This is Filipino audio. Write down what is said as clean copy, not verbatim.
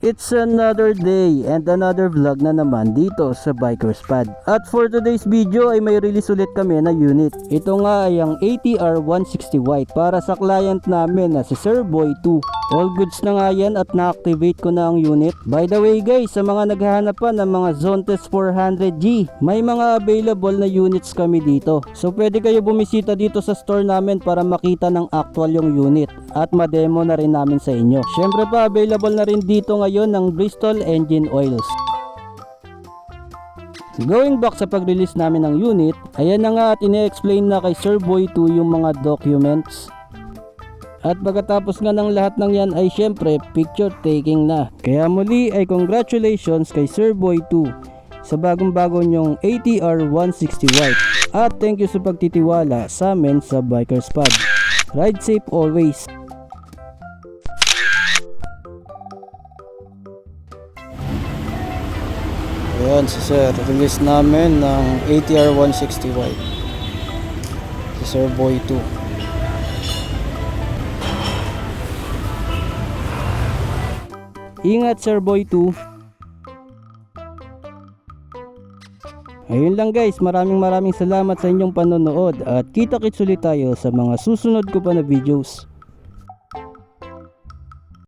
It's another day and another vlog na naman dito sa Bikers Pad. At for today's video ay may release ulit kami na unit. Ito nga ay ang ATR 160 White para sa client namin na si Sir Boy 2. All goods na nga yan at na-activate ko na ang unit. By the way guys, sa mga naghahanap pa ng mga Zontes 400G, may mga available na units kami dito. So pwede kayo bumisita dito sa store namin para makita ng actual yung unit at ma-demo na rin namin sa inyo. Syempre pa available na rin dito ngayon ng Bristol engine oils. Going back sa pag-release namin ng unit, ayan na nga at ine-explain na kay Sir Boy 2 yung mga documents. At pagkatapos nga ng lahat ng yan ay syempre picture taking na. Kaya muli ay congratulations kay Sir Boy 2 sa bagong-bago nyong ATR 160 White. At thank you sa pagtitiwala sa amin sa Bikers Pad. Ride safe always. Ayan si Sir, release namin ng ATR 160 White. Si Sir Boy 2. Ingat Sir Boy 2. Ayun lang guys, maraming salamat sa inyong panonood at kita-kits ulit tayo sa mga susunod ko pa na videos.